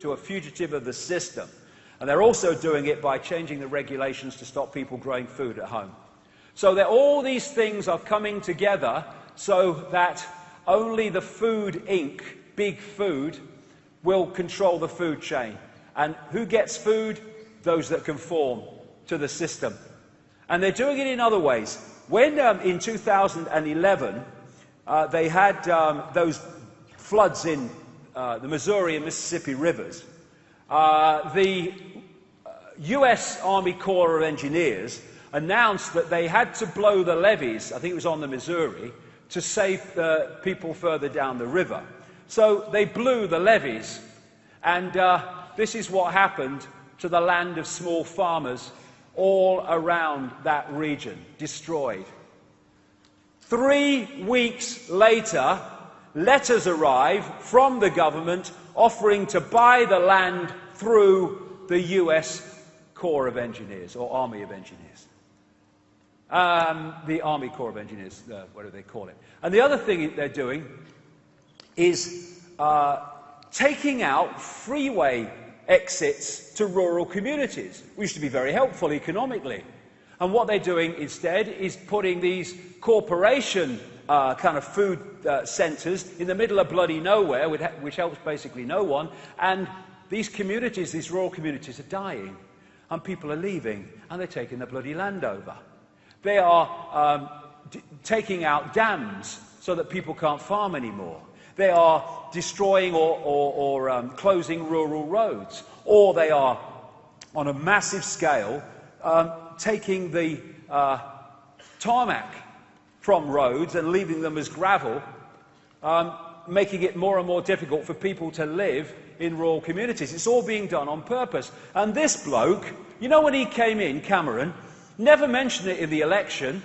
to a fugitive of the system. And they're also doing it by changing the regulations to stop people growing food at home. So that all these things are coming together so that only the Food Inc., big food, will control the food chain. And who gets food? Those that conform to the system. And they're doing it in other ways. When in 2011 they had those floods in the Missouri and Mississippi rivers, the US Army Corps of Engineers announced that they had to blow the levees, I think it was on the Missouri, to save the people further down the river. So they blew the levees, and this is what happened to the land of small farmers all around that region, destroyed. 3 weeks later, letters arrive from the government offering to buy the land through the US Corps of Engineers, or Army of Engineers. The Army Corps of Engineers, whatever they call it. And the other thing they're doing is taking out freeway exits to rural communities, which used to be very helpful economically. And what they're doing instead is putting these corporation kind of food centres in the middle of bloody nowhere, which helps basically no one. And these communities, these rural communities, are dying. And people are leaving, and they're taking the bloody land over. They are taking out dams so that people can't farm anymore. They are destroying or closing rural roads. Or they are, on a massive scale, taking the tarmac from roads and leaving them as gravel, making it more and more difficult for people to live in rural communities. It's all being done on purpose. And this bloke, you know, when he came in, Cameron, never mentioned it in the election,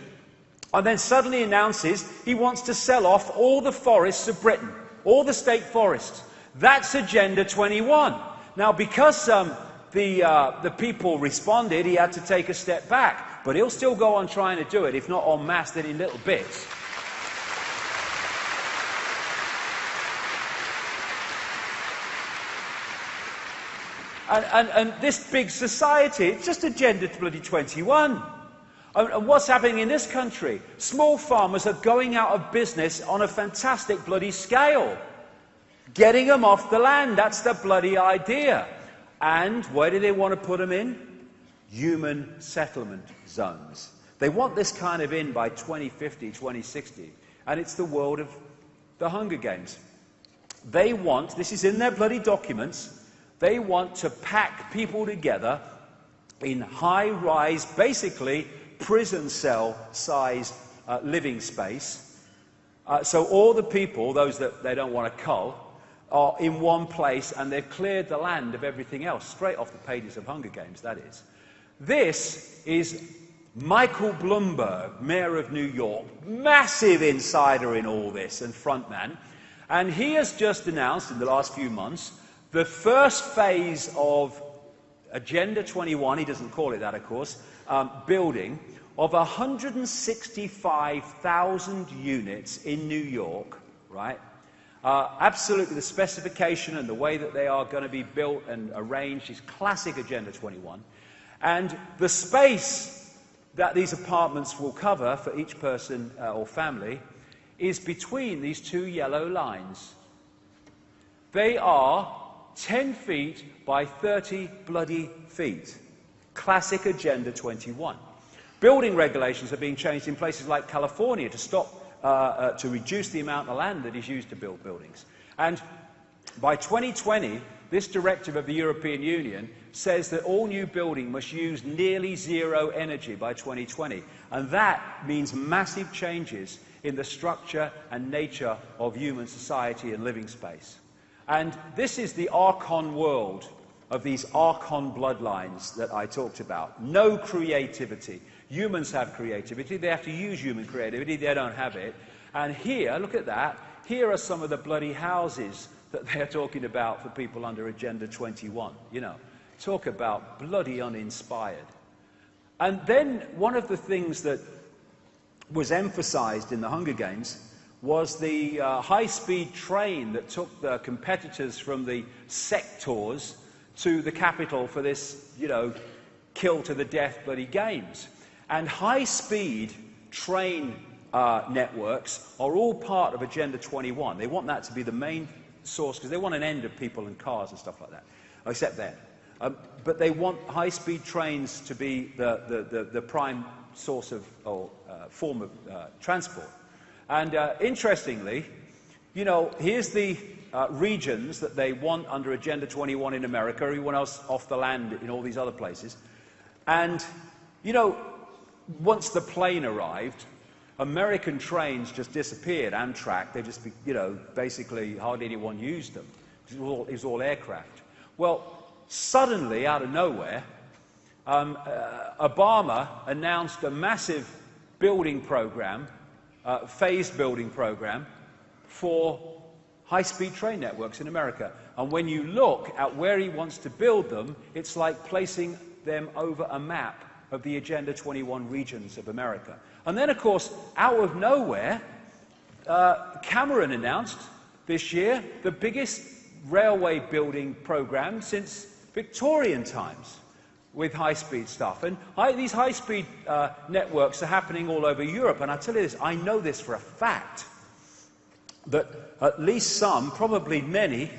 and then suddenly announces he wants to sell off all the forests of Britain, all the state forests. That's Agenda 21. Now, because the people responded, he had to take a step back. But he'll still go on trying to do it, if not en masse, then in little bits. And this big society, it's just Agenda bloody 21. And what's happening in this country? Small farmers are going out of business on a fantastic bloody scale. Getting them off the land, that's the bloody idea. And where do they want to put them in? Human settlement zones. They want this kind of in by 2050, 2060. And it's the world of the Hunger Games. They want, this is in their bloody documents, they want to pack people together in high-rise, basically prison cell-sized living space. So all the people, those that they don't want to cull, are in one place, and they've cleared the land of everything else, straight off the pages of Hunger Games, that is. This is Michael Bloomberg, Mayor of New York, massive insider in all this and frontman, and he has just announced in the last few months the first phase of Agenda 21, he doesn't call it that, of course, building of 165,000 units in New York, right? Absolutely, the specification and the way that they are going to be built and arranged is classic Agenda 21. And the space that these apartments will cover for each person or family is between these two yellow lines. They are 10 feet by 30 bloody feet. Classic Agenda 21. Building regulations are being changed in places like California to stop to reduce the amount of land that is used to build buildings. And by 2020, this directive of the European Union says that all new building must use nearly zero energy by 2020. And that means massive changes in the structure and nature of human society and living space. And this is the Archon world of these Archon bloodlines that I talked about. No creativity. Humans have creativity. They have to use human creativity. They don't have it. And here, look at that. Here are some of the bloody houses that they're talking about for people under Agenda 21. You know, talk about bloody uninspired. And then one of the things that was emphasized in the Hunger Games was the high-speed train that took the competitors from the sectors to the capital for this, kill-to-the-death bloody games. And high-speed train networks are all part of Agenda 21. They want that to be the main source because they want an end of people and cars and stuff like that, except then. But they want high-speed trains to be the prime source of or form of transport. And interestingly, here's the regions that they want under Agenda 21 in America, everyone else off the land in all these other places. And, once the plane arrived, American trains just disappeared. Amtrak, they just, basically hardly anyone used them. It was all aircraft. Well, suddenly, out of nowhere, Obama announced a massive building program, phased building program, for high-speed train networks in America. And when you look at where he wants to build them, it's like placing them over a map of the Agenda 21 regions of America. And then, of course, out of nowhere, Cameron announced this year the biggest railway building program since Victorian times with high-speed stuff. And these high-speed networks are happening all over Europe. And I tell you this, I know this for a fact, that at least some, probably many,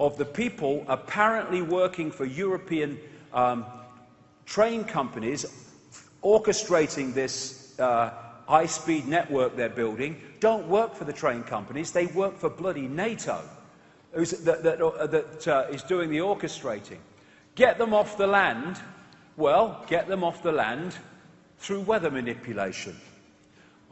of the people apparently working for European train companies orchestrating this high-speed network they're building don't work for the train companies, they work for bloody NATO, that is doing the orchestrating. Get them off the land. Well, get them off the land through weather manipulation.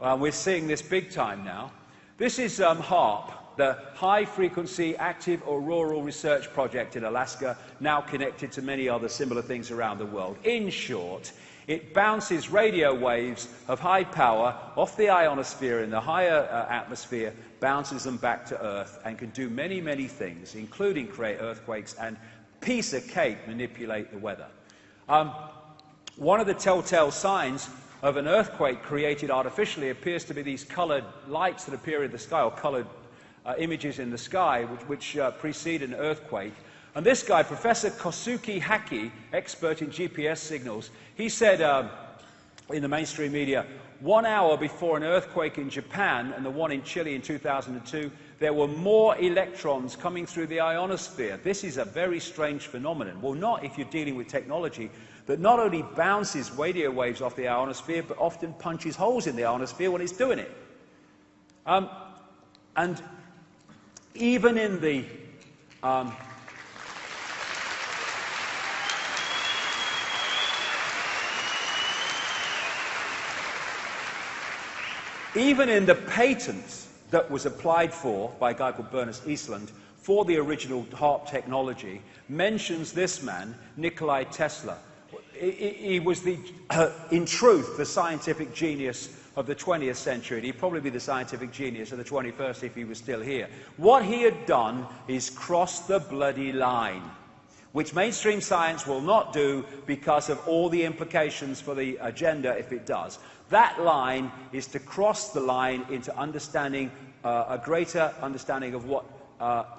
We're seeing this big time now. This is HAARP, the High Frequency Active Auroral Research Project in Alaska, now connected to many other similar things around the world. In short, it bounces radio waves of high power off the ionosphere in the higher atmosphere, bounces them back to Earth, and can do many, many things, including create earthquakes and, piece of cake, manipulate the weather. One of the telltale signs of an earthquake created artificially appears to be these colored lights that appear in the sky, or colored images in the sky, which precede an earthquake. And this guy, Professor Kosuke Haki, expert in GPS signals, he said in the mainstream media, 1 hour before an earthquake in Japan and the one in Chile in 2002, there were more electrons coming through the ionosphere. This is a very strange phenomenon. Well, not if you're dealing with technology that not only bounces radio waves off the ionosphere, but often punches holes in the ionosphere when it's doing it. And even in the even in the patent that was applied for by a guy called Bernard Eastland for the original HAARP technology, mentions this man, Nikola Tesla. He was, in truth, the scientific genius of the 20th century, and he'd probably be the scientific genius of the 21st if he was still here. What he had done is cross the bloody line, which mainstream science will not do because of all the implications for the agenda if it does. That line is to cross the line into understanding, a greater understanding of what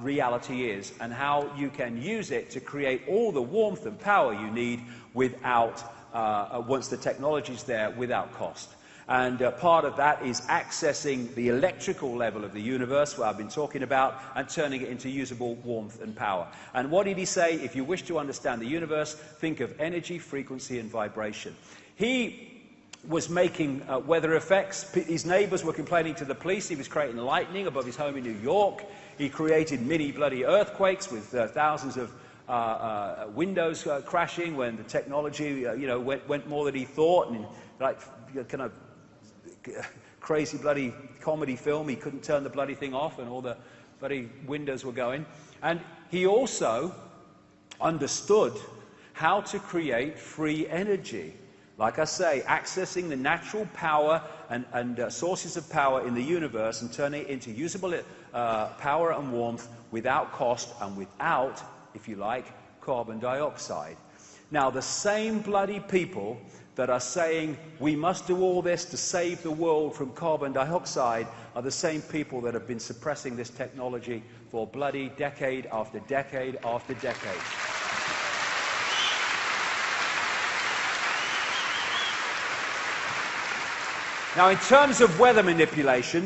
reality is and how you can use it to create all the warmth and power you need without, once the technology's there, without cost. And part of that is accessing the electrical level of the universe, what I've been talking about, and turning it into usable warmth and power. And what did he say? If you wish to understand the universe, think of energy, frequency, and vibration. He was making weather effects. His neighbors were complaining to the police. He was creating lightning above his home in New York. He created mini bloody earthquakes with thousands of windows crashing when the technology, went more than he thought, and like kind of crazy bloody comedy film, he couldn't turn the bloody thing off, and all the bloody windows were going. And he also understood how to create free energy. Like I say, accessing the natural power and sources of power in the universe and turning it into usable power and warmth without cost and without, if you like, carbon dioxide. Now, the same bloody people that are saying we must do all this to save the world from carbon dioxide are the same people that have been suppressing this technology for bloody decade after decade after decade. Now, in terms of weather manipulation,